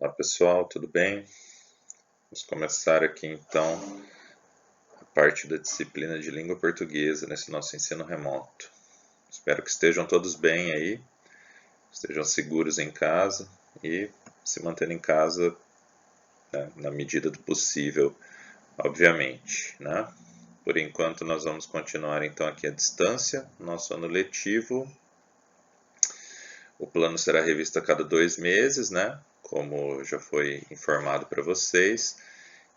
Olá pessoal, tudo bem? Vamos começar aqui então a parte da disciplina de língua portuguesa nesse nosso ensino remoto. Espero que estejam todos bem aí, estejam seguros em casa e se mantendo em casa, né, na medida do possível, obviamente, né? Por enquanto nós vamos continuar então aqui à distância, nosso ano letivo. O plano será revisto a cada 2 meses, né? Como já foi informado para vocês.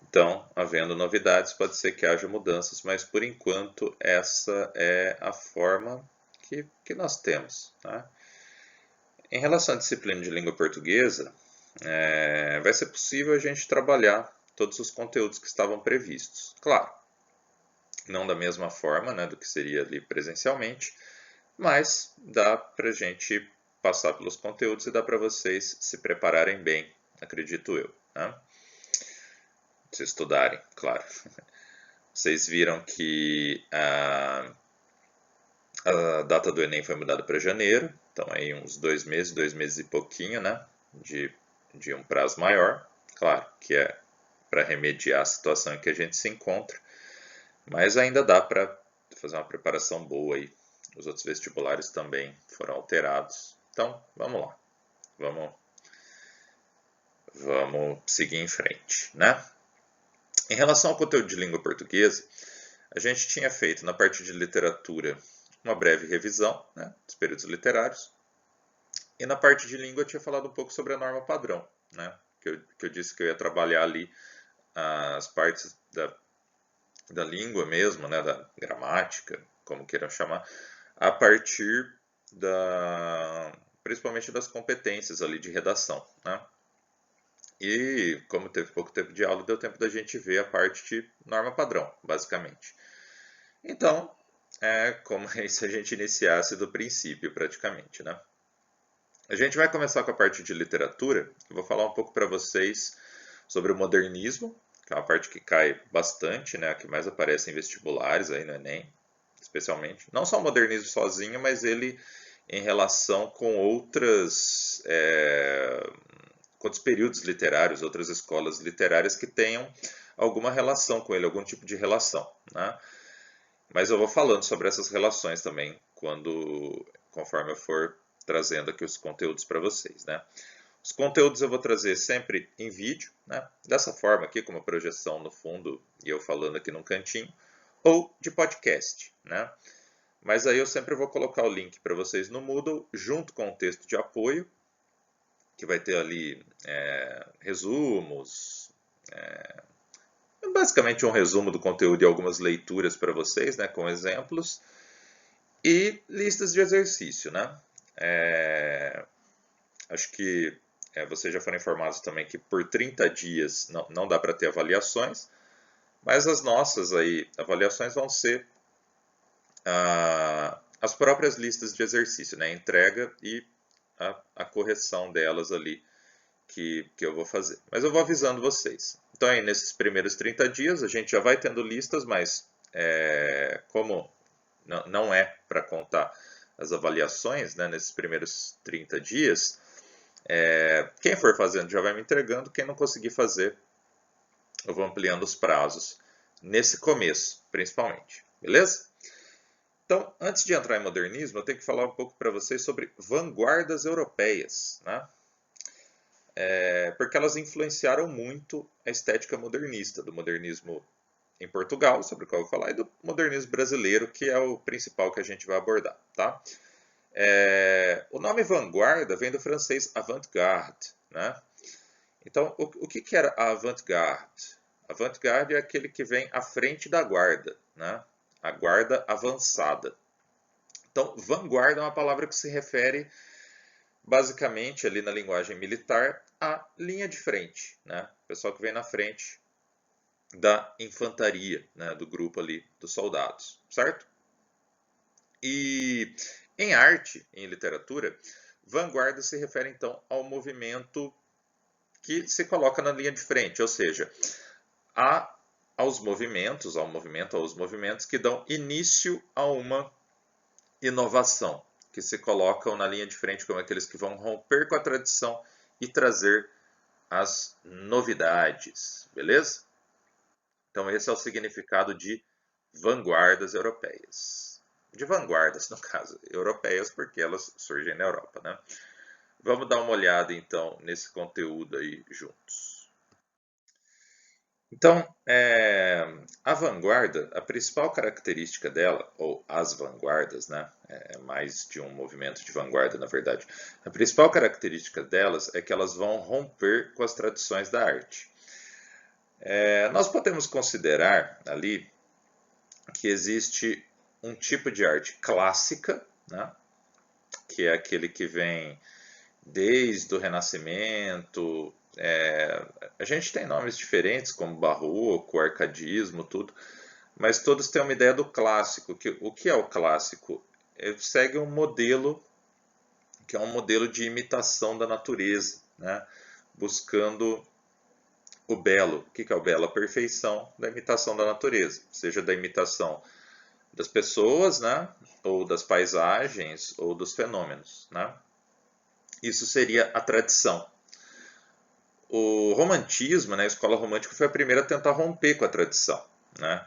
Então, havendo novidades, pode ser que haja mudanças, mas por enquanto essa é a forma que nós temos. Tá? Em relação à disciplina de língua portuguesa, vai ser possível a gente trabalhar todos os conteúdos que estavam previstos. Claro, não da mesma forma, né, do que seria ali presencialmente, mas dá para a gente passar pelos conteúdos e dá para vocês se prepararem bem, acredito eu. Né? Se estudarem, claro. Vocês viram que a data do Enem foi mudada para janeiro, então aí uns 2 meses e pouquinho, né? De um prazo maior. Claro que é para remediar a situação em que a gente se encontra, mas ainda dá para fazer uma preparação boa aí. Os outros vestibulares também foram alterados. Então, vamos lá. Vamos seguir em frente, né? Em relação ao conteúdo de língua portuguesa, a gente tinha feito na parte de literatura uma breve revisão, né, dos períodos literários, e na parte de língua eu tinha falado um pouco sobre a norma padrão, né, que eu disse que eu ia trabalhar ali as partes da língua mesmo, né, da gramática, como queiram chamar, a partir principalmente das competências ali de redação, né. E como teve pouco tempo de aula, deu tempo da gente ver a parte de norma padrão, basicamente. Então, é como se a gente iniciasse do princípio, praticamente, né? A gente vai começar com a parte de literatura. Eu vou falar um pouco para vocês sobre o modernismo, que é uma parte que cai bastante, né? Que mais aparece em vestibulares aí no Enem, especialmente. Não só o modernismo sozinho, mas ele em relação com com outros períodos literários, outras escolas literárias que tenham alguma relação com ele, algum tipo de relação, né? Mas eu vou falando sobre essas relações também, conforme eu for trazendo aqui os conteúdos para vocês, né? Os conteúdos eu vou trazer sempre em vídeo, né? Dessa forma aqui, com uma projeção no fundo e eu falando aqui num cantinho, ou de podcast, né? Mas aí eu sempre vou colocar o link para vocês no Moodle, junto com o texto de apoio, que vai ter ali resumos, basicamente um resumo do conteúdo e algumas leituras para vocês, né, com exemplos, e listas de exercício, né? Acho que vocês já foram informados também que por 30 dias não dá para ter avaliações, mas as nossas aí, avaliações vão ser as próprias listas de exercício, né? A entrega e a correção delas ali que eu vou fazer. Mas eu vou avisando vocês. Então, aí, nesses primeiros 30 dias, a gente já vai tendo listas, mas como não é para contar as avaliações, né, nesses primeiros 30 dias, quem for fazendo já vai me entregando, quem não conseguir fazer, eu vou ampliando os prazos nesse começo, principalmente, beleza? Então, antes de entrar em modernismo, eu tenho que falar um pouco para vocês sobre vanguardas europeias, né? Porque elas influenciaram muito a estética modernista, do modernismo em Portugal, sobre o qual eu vou falar, e do modernismo brasileiro, que é o principal que a gente vai abordar, tá? O nome vanguarda vem do francês avant-garde, né? Então, o que era a avant-garde? Avant-garde é aquele que vem à frente da guarda, né? A guarda avançada. Então, vanguarda é uma palavra que se refere basicamente ali na linguagem militar à linha de frente, né? O pessoal que vem na frente da infantaria, né? Do grupo ali dos soldados, certo? E em arte, em literatura, vanguarda se refere então ao movimento que se coloca na linha de frente, ou seja, aos movimentos que dão início a uma inovação, que se colocam na linha de frente como aqueles que vão romper com a tradição e trazer as novidades, beleza? Então esse é o significado de vanguardas europeias. De vanguardas, no caso, europeias, porque elas surgem na Europa, né? Vamos dar uma olhada, então, nesse conteúdo aí juntos. Então, a vanguarda, a principal característica dela, ou as vanguardas, né? É mais de um movimento de vanguarda, na verdade. A principal característica delas é que elas vão romper com as tradições da arte. Nós podemos considerar ali que existe um tipo de arte clássica, né? Que é aquele que vem desde o Renascimento. A gente tem nomes diferentes, como barroco, arcadismo, tudo, mas todos têm uma ideia do clássico. O que é o clássico? Ele segue um modelo que é um modelo de imitação da natureza, né? Buscando o belo. O que é o belo? A perfeição da imitação da natureza, seja da imitação das pessoas, né? Ou das paisagens, ou dos fenômenos, né? Isso seria a tradição. O romantismo, né, a escola romântica foi a primeira a tentar romper com a tradição, né,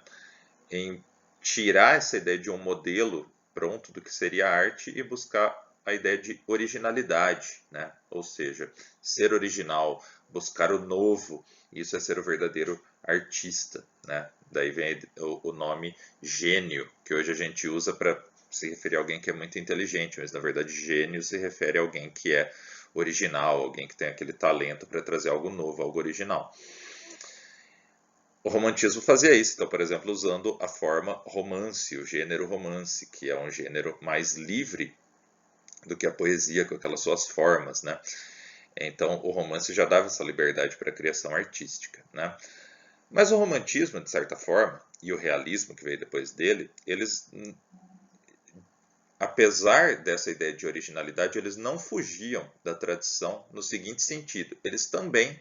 em tirar essa ideia de um modelo pronto do que seria a arte e buscar a ideia de originalidade, né, ou seja, ser original, buscar o novo, isso é ser o verdadeiro artista, né, daí vem o nome gênio, que hoje a gente usa para se referir a alguém que é muito inteligente, mas na verdade gênio se refere a alguém que é original, alguém que tem aquele talento para trazer algo novo, algo original. O romantismo fazia isso, então, por exemplo, usando a forma romance, o gênero romance, que é um gênero mais livre do que a poesia, com aquelas suas formas, né? Então, o romance já dava essa liberdade para a criação artística, né? Mas o romantismo, de certa forma, e o realismo que veio depois dele, eles, apesar dessa ideia de originalidade, eles não fugiam da tradição no seguinte sentido: eles também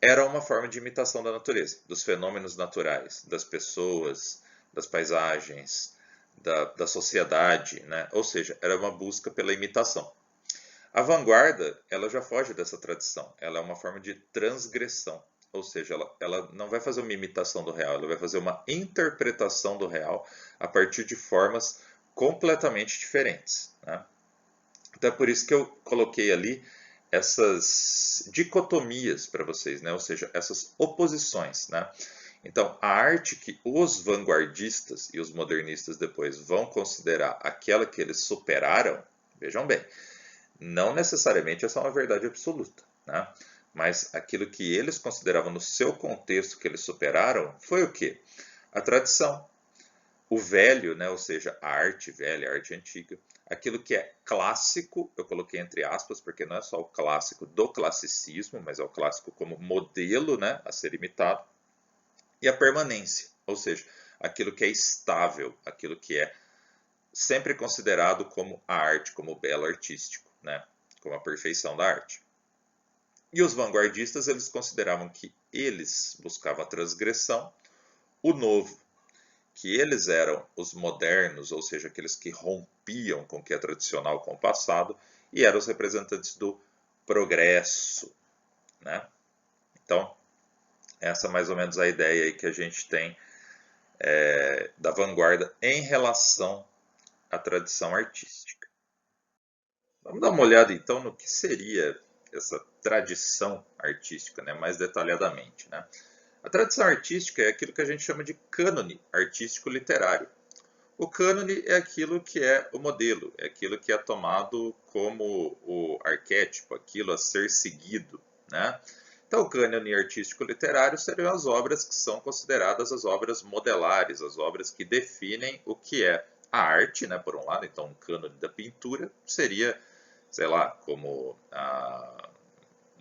eram uma forma de imitação da natureza, dos fenômenos naturais, das pessoas, das paisagens, da sociedade, né? Ou seja, era uma busca pela imitação. A vanguarda, ela já foge dessa tradição, ela é uma forma de transgressão, ou seja, ela não vai fazer uma imitação do real, ela vai fazer uma interpretação do real a partir de formas completamente diferentes, né? Então é por isso que eu coloquei ali essas dicotomias para vocês, né? Ou seja, essas oposições, né? Então, a arte que os vanguardistas e os modernistas depois vão considerar aquela que eles superaram, vejam bem, não necessariamente essa é uma verdade absoluta, né? Mas aquilo que eles consideravam no seu contexto que eles superaram foi o quê? A tradição, o velho, né? Ou seja, a arte velha, a arte antiga, aquilo que é clássico, eu coloquei entre aspas, porque não é só o clássico do classicismo, mas é o clássico como modelo, né, a ser imitado, e a permanência, ou seja, aquilo que é estável, aquilo que é sempre considerado como a arte, como o belo artístico, né, como a perfeição da arte. E os vanguardistas, eles consideravam que eles buscavam a transgressão, o novo, que eles eram os modernos, ou seja, aqueles que rompiam com o que é tradicional, com o passado, e eram os representantes do progresso, né? Então, essa é mais ou menos a ideia aí que a gente tem da vanguarda em relação à tradição artística. Vamos dar uma olhada então no que seria essa tradição artística, né, mais detalhadamente, né? A tradição artística é aquilo que a gente chama de cânone artístico literário. O cânone é aquilo que é o modelo, é aquilo que é tomado como o arquétipo, aquilo a ser seguido, né? Então, o cânone artístico literário seriam as obras que são consideradas as obras modelares, as obras que definem o que é a arte, né, por um lado. Então, um cânone da pintura seria, sei lá, como a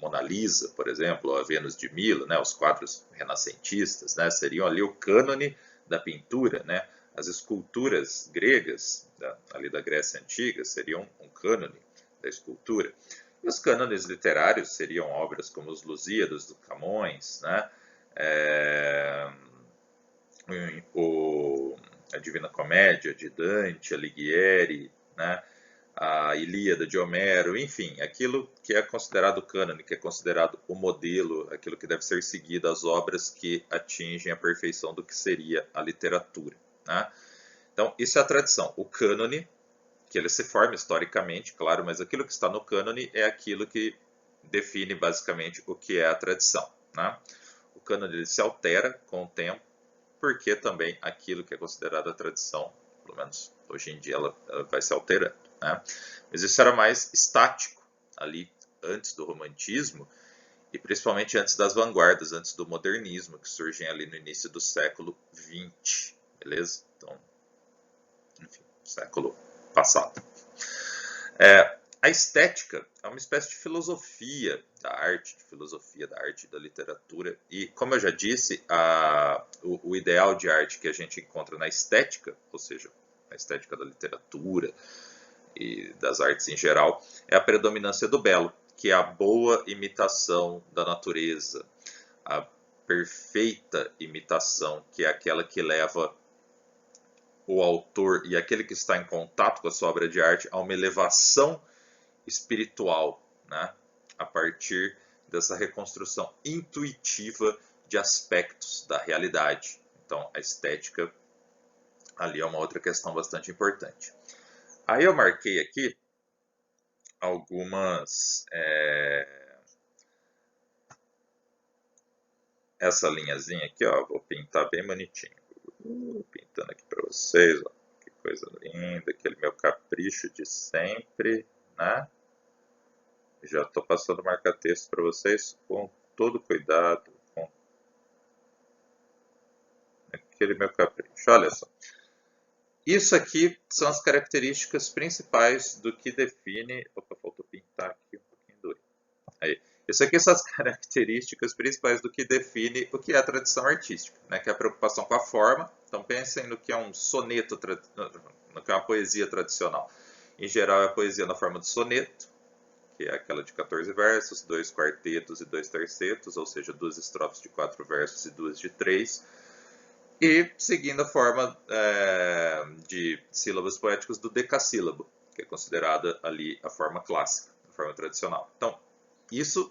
Mona Lisa, por exemplo, ou a Vênus de Milo, né, os quadros renascentistas, né, seriam ali o cânone da pintura, né? As esculturas gregas, ali da Grécia Antiga, seriam um cânone da escultura. E os cânones literários seriam obras como os Lusíadas do Camões, né? A Divina Comédia de Dante Alighieri, né? a Ilíada de Homero, enfim, aquilo que é considerado cânone, que é considerado o modelo, aquilo que deve ser seguido, as obras que atingem a perfeição do que seria a literatura, né? Então, isso é a tradição. O cânone, que ele se forma historicamente, claro, mas aquilo que está no cânone é aquilo que define basicamente o que é a tradição, né? O cânone ele se altera com o tempo, porque também aquilo que é considerado a tradição, pelo menos hoje em dia, ela vai se alterando, né? Mas isso era mais estático ali antes do romantismo e principalmente antes das vanguardas, antes do modernismo, que surgem ali no início do século XX, beleza? Então, enfim, século passado. A estética é uma espécie de filosofia da arte, e da literatura. E, como eu já disse, o ideal de arte que a gente encontra na estética, ou seja, a estética da literatura e das artes em geral, é a predominância do belo, que é a boa imitação da natureza, a perfeita imitação, que é aquela que leva o autor e aquele que está em contato com a sua obra de arte a uma elevação espiritual, né? A partir dessa reconstrução intuitiva de aspectos da realidade. Então, a estética ali é uma outra questão bastante importante. Aí eu marquei aqui algumas... essa linhazinha aqui, ó, vou pintar bem bonitinho. Pintando aqui para vocês, ó, que coisa linda, aquele meu capricho de sempre, né? Já estou passando o marca-texto para vocês com todo cuidado, com aquele meu capricho. Olha só. Isso aqui são as características principais do que define... Opa, faltou pintar aqui um pouquinho do... Aí. Isso aqui são as características principais do que define o que é a tradição artística, né? Que é a preocupação com a forma. Então pensem no que é um soneto, no que é uma poesia tradicional. Em geral é a poesia na forma de soneto, que é aquela de 14 versos, 2 quartetos e 2 tercetos, ou seja, 2 estrofes de 4 versos e 2 de 3, e seguindo a forma de sílabas poéticas do decassílabo, que é considerada ali a forma clássica, a forma tradicional. Então, isso,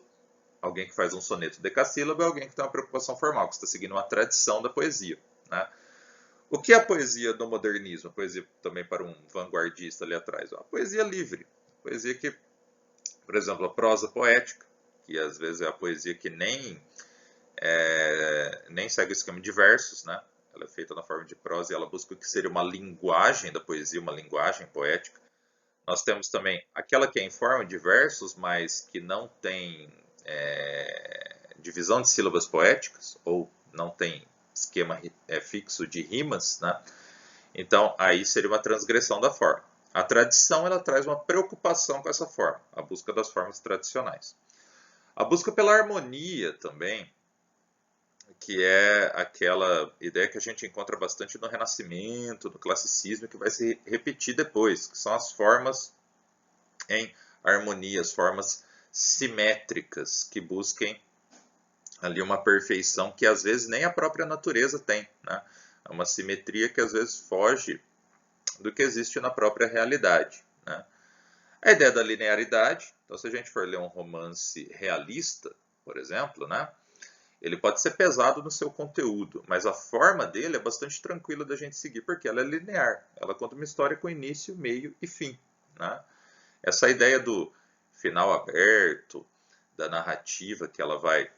alguém que faz um soneto decassílabo é alguém que tem uma preocupação formal, que está seguindo uma tradição da poesia, né? O que é a poesia do modernismo? A poesia também para um vanguardista ali atrás. A poesia livre, poesia que, por exemplo, a prosa poética, que às vezes é a poesia que nem segue o esquema de versos, né? Ela é feita na forma de prosa e ela busca o que seria uma linguagem da poesia, uma linguagem poética. Nós temos também aquela que é em forma de versos, mas que não tem divisão de sílabas poéticas, ou não tem esquema fixo de rimas, né? Então, aí seria uma transgressão da forma. A tradição ela traz uma preocupação com essa forma, a busca das formas tradicionais. A busca pela harmonia também, que é aquela ideia que a gente encontra bastante no Renascimento, no Classicismo, que vai se repetir depois, que são as formas em harmonia, as formas simétricas, que busquem ali uma perfeição que às vezes nem a própria natureza tem, né? É uma simetria que às vezes foge do que existe na própria realidade, né? A ideia da linearidade, então se a gente for ler um romance realista, por exemplo, né? Ele pode ser pesado no seu conteúdo, mas a forma dele é bastante tranquila da gente seguir, porque ela é linear. Ela conta uma história com início, meio e fim, né? Essa ideia do final aberto, da narrativa, que ela vai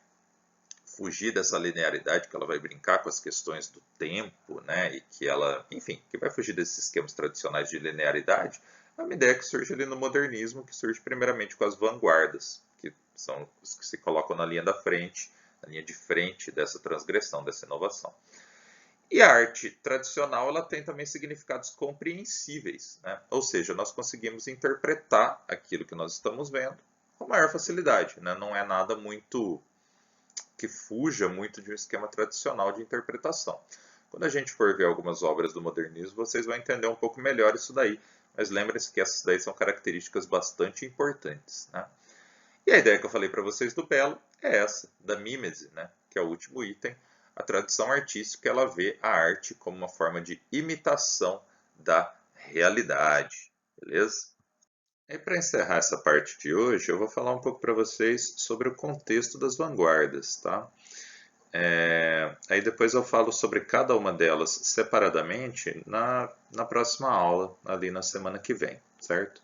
fugir dessa linearidade, que ela vai brincar com as questões do tempo, né? E que ela, enfim, que vai fugir desses esquemas tradicionais de linearidade, é uma ideia que surge ali no modernismo, que surge primeiramente com as vanguardas, que são os que se colocam na linha da frente, na linha de frente dessa transgressão, dessa inovação. E a arte tradicional ela tem também significados compreensíveis, né? Ou seja, nós conseguimos interpretar aquilo que nós estamos vendo com maior facilidade, né? Não é nada muito que fuja muito de um esquema tradicional de interpretação. Quando a gente for ver algumas obras do modernismo, vocês vão entender um pouco melhor isso daí, mas lembrem-se que essas daí são características bastante importantes, né? E a ideia que eu falei para vocês do belo é essa, da mímese, né? Que é o último item. A tradição artística ela vê a arte como uma forma de imitação da realidade, beleza? E para encerrar essa parte de hoje, eu vou falar um pouco para vocês sobre o contexto das vanguardas, tá? Aí depois eu falo sobre cada uma delas separadamente na próxima aula, ali na semana que vem, certo?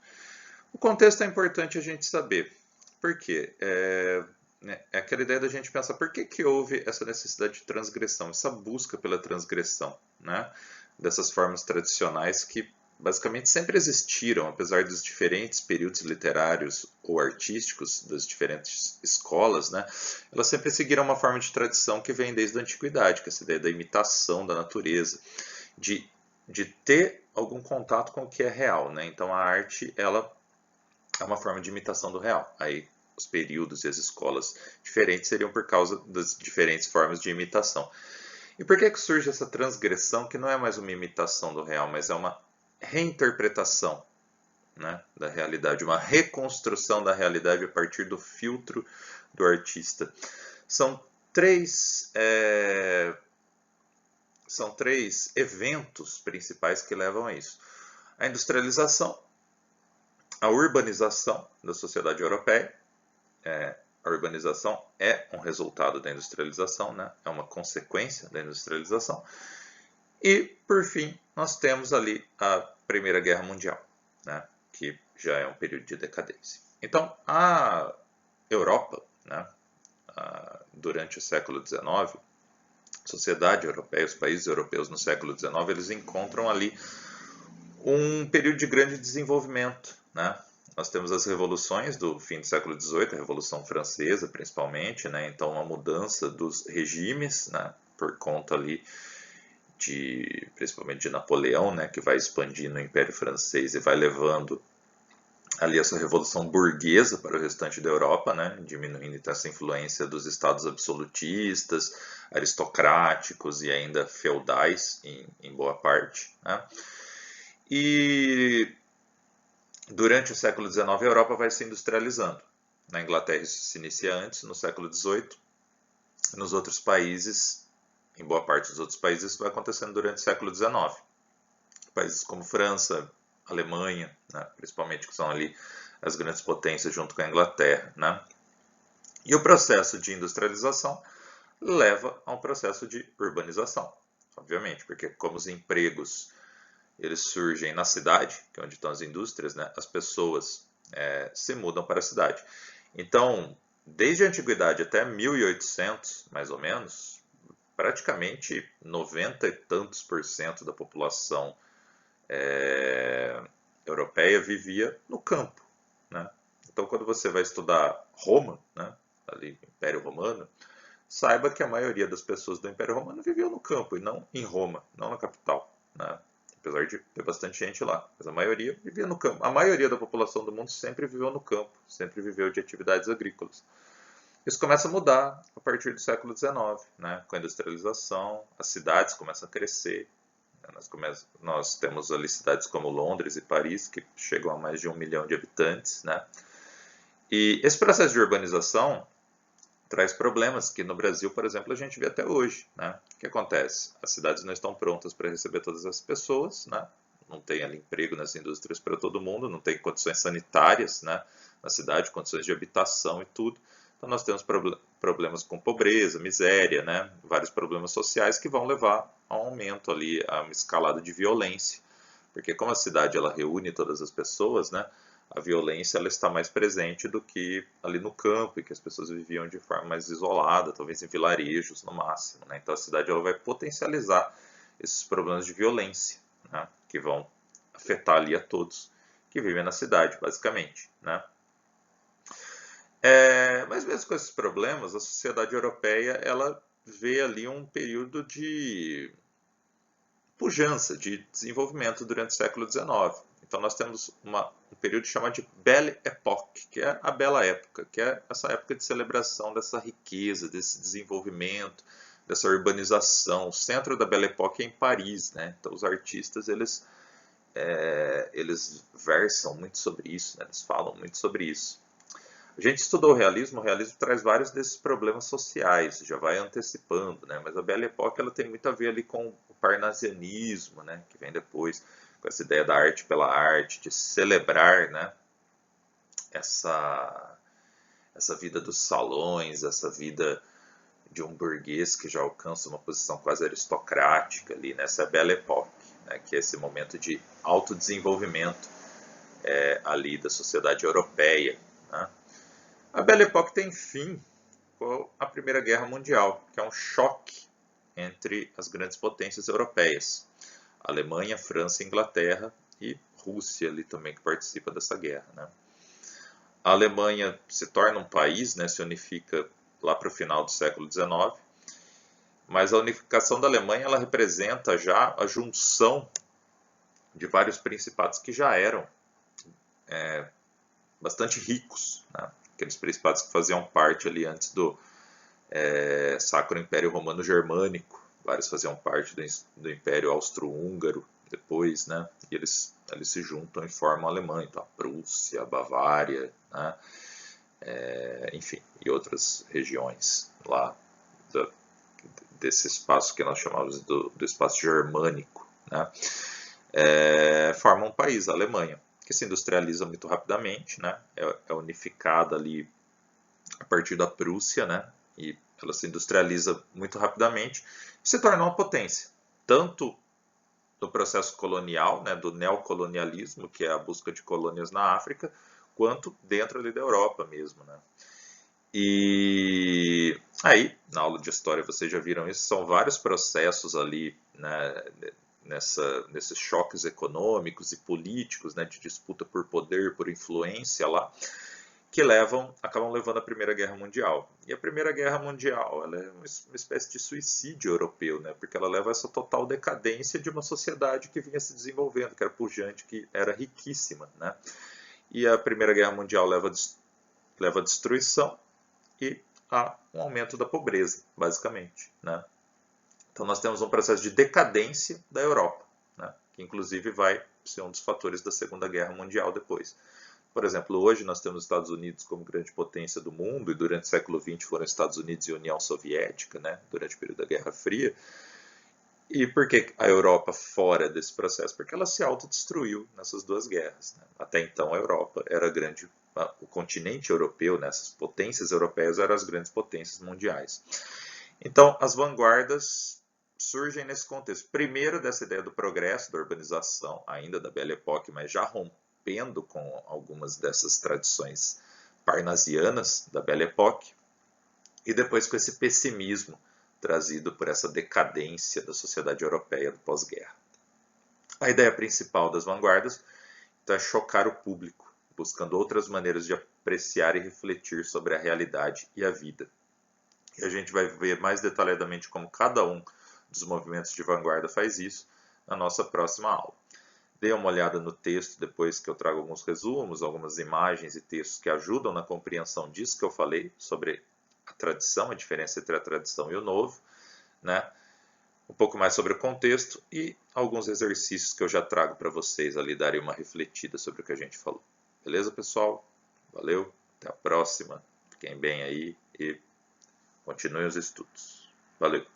O contexto é importante a gente saber. Por quê? É aquela ideia da gente pensar por que houve essa necessidade de transgressão, essa busca pela transgressão, né? Dessas formas tradicionais que basicamente sempre existiram, apesar dos diferentes períodos literários ou artísticos das diferentes escolas, né? Elas sempre seguiram uma forma de tradição que vem desde a antiguidade, que é essa ideia da imitação da natureza, de, de ter algum contato com o que é real, né? Então a arte, ela é uma forma de imitação do real. Aí os períodos e as escolas diferentes seriam por causa das diferentes formas de imitação. E por que surge essa transgressão que não é mais uma imitação do real, mas é uma reinterpretação, né, da realidade, uma reconstrução da realidade a partir do filtro do artista? São três, são três eventos principais que levam a isso. A industrialização, a urbanização da sociedade europeia. A urbanização é um resultado da industrialização, né? É uma consequência da industrialização. E, por fim, nós temos ali a Primeira Guerra Mundial, né? Que já é um período de decadência. Então, a Europa, né? Durante o século XIX, a sociedade europeia, os países europeus no século XIX, eles encontram ali um período de grande desenvolvimento, né? Nós temos as revoluções do fim do século XVIII, a Revolução Francesa, principalmente, né? Então, uma mudança dos regimes, né? Por conta ali principalmente de Napoleão, né? Que vai expandindo o Império Francês e vai levando ali essa revolução burguesa para o restante da Europa, né? Diminuindo então, essa influência dos estados absolutistas, aristocráticos e ainda feudais em boa parte, né? E durante o século XIX, a Europa vai se industrializando. Na Inglaterra isso se inicia antes, no século XVIII. Nos outros países, em boa parte dos outros países, isso vai acontecendo durante o século XIX. Países como França, Alemanha, né, principalmente, que são ali as grandes potências junto com a Inglaterra. Né? E o processo de industrialização leva a um processo de urbanização, obviamente, porque como os empregos eles surgem na cidade, que é onde estão as indústrias, né? As pessoas se mudam para a cidade. Então, desde a antiguidade até 1800, mais ou menos, praticamente 90 e tantos por cento da população europeia vivia no campo, né? Então, quando você vai estudar Roma, né? Ali, Império Romano, saiba que a maioria das pessoas do Império Romano viviam no campo e não em Roma, não na capital, né? Apesar de ter bastante gente lá, mas a maioria vivia no campo. A maioria da população do mundo sempre viveu no campo, sempre viveu de atividades agrícolas. Isso começa a mudar a partir do século XIX, né? Com a industrialização, as cidades começam a crescer. Nós temos ali cidades como Londres e Paris, que chegam a mais de 1 milhão de habitantes, né? E esse processo de urbanização traz problemas que no Brasil, por exemplo, a gente vê até hoje, né? O que acontece? As cidades não estão prontas para receber todas as pessoas, né? Não tem ali emprego nas indústrias para todo mundo, não tem condições sanitárias, né? Na cidade, condições de habitação e tudo. Então nós temos problemas com pobreza, miséria, né? Vários problemas sociais que vão levar a um aumento ali, a uma escalada de violência. Porque como a cidade ela reúne todas as pessoas, né? A violência ela está mais presente do que ali no campo, e que as pessoas viviam de forma mais isolada, talvez em vilarejos no máximo. Né? Então a cidade ela vai potencializar esses problemas de violência, né? Que vão afetar ali a todos que vivem na cidade, basicamente. Né? Mas mesmo com esses problemas, a sociedade europeia ela vê ali um período de pujança, de desenvolvimento durante o século XIX. Então nós temos um período chamado de Belle Époque, que é a Bela Época, que é essa época de celebração dessa riqueza, desse desenvolvimento, dessa urbanização. O centro da Belle Époque é em Paris, né? Então os artistas eles versam muito sobre isso, né? Eles falam muito sobre isso. A gente estudou o realismo traz vários desses problemas sociais, já vai antecipando, né? Mas a Belle Époque ela tem muito a ver ali com o parnasianismo, né? Que vem depois, com essa ideia da arte pela arte, de celebrar, né? essa vida dos salões, essa vida de um burguês que já alcança uma posição quase aristocrática ali, nessa Belle Époque, né, que é esse momento de autodesenvolvimento ali da sociedade europeia. Né. A Belle Époque tem fim com a Primeira Guerra Mundial, que é um choque entre as grandes potências europeias, Alemanha, França, Inglaterra e Rússia ali também, que participa dessa guerra. Né. A Alemanha se torna um país, né, se unifica lá para o final do século XIX, mas a unificação da Alemanha ela representa já a junção de vários principados que já eram bastante ricos, né? Aqueles principados que faziam parte ali antes do Sacro Império Romano Germânico, vários faziam parte do Império Austro-Húngaro depois, né? E eles se juntam e formam a Alemanha, então a Prússia, a Bavária, né? Enfim, e outras regiões lá desse espaço que nós chamamos do espaço germânico, né? Formam um país, a Alemanha, que se industrializa muito rapidamente, né? É unificada ali a partir da Prússia, né? E ela se industrializa muito rapidamente e se torna uma potência, tanto no processo colonial, né, do neocolonialismo, que é a busca de colônias na África, quanto dentro ali da Europa mesmo, né? E aí, na aula de história vocês já viram isso, são vários processos ali, né, nesses choques econômicos e políticos, né, de disputa por poder, por influência lá, que acabam levando à Primeira Guerra Mundial. E a Primeira Guerra Mundial ela é uma espécie de suicídio europeu, né, porque ela leva a essa total decadência de uma sociedade que vinha se desenvolvendo, que era pujante, que era riquíssima, né? E a Primeira Guerra Mundial leva à destruição e a um aumento da pobreza, basicamente, né? Então nós temos um processo de decadência da Europa, né? Que inclusive vai ser um dos fatores da Segunda Guerra Mundial depois. Por exemplo, hoje nós temos os Estados Unidos como grande potência do mundo, e durante o século XX foram Estados Unidos e União Soviética, né? Durante o período da Guerra Fria. E por que a Europa fora desse processo? Porque ela se autodestruiu nessas duas guerras. Né? Até então a Europa era o continente europeu, né? Essas potências europeias eram as grandes potências mundiais. Então as vanguardas surgem nesse contexto. Primeiro dessa ideia do progresso, da urbanização, ainda da Belle Époque, mas já rompendo com algumas dessas tradições parnasianas da Belle Époque, e depois com esse pessimismo trazido por essa decadência da sociedade europeia do pós-guerra. A ideia principal das vanguardas então, é chocar o público, buscando outras maneiras de apreciar e refletir sobre a realidade e a vida. E a gente vai ver mais detalhadamente como cada um dos movimentos de vanguarda faz isso na nossa próxima aula. Dê uma olhada no texto depois que eu trago alguns resumos, algumas imagens e textos que ajudam na compreensão disso que eu falei sobre a tradição, a diferença entre a tradição e o novo, né? Um pouco mais sobre o contexto e alguns exercícios que eu já trago para vocês ali darem uma refletida sobre o que a gente falou. Beleza, pessoal? Valeu, até a próxima. Fiquem bem aí e continuem os estudos. Valeu!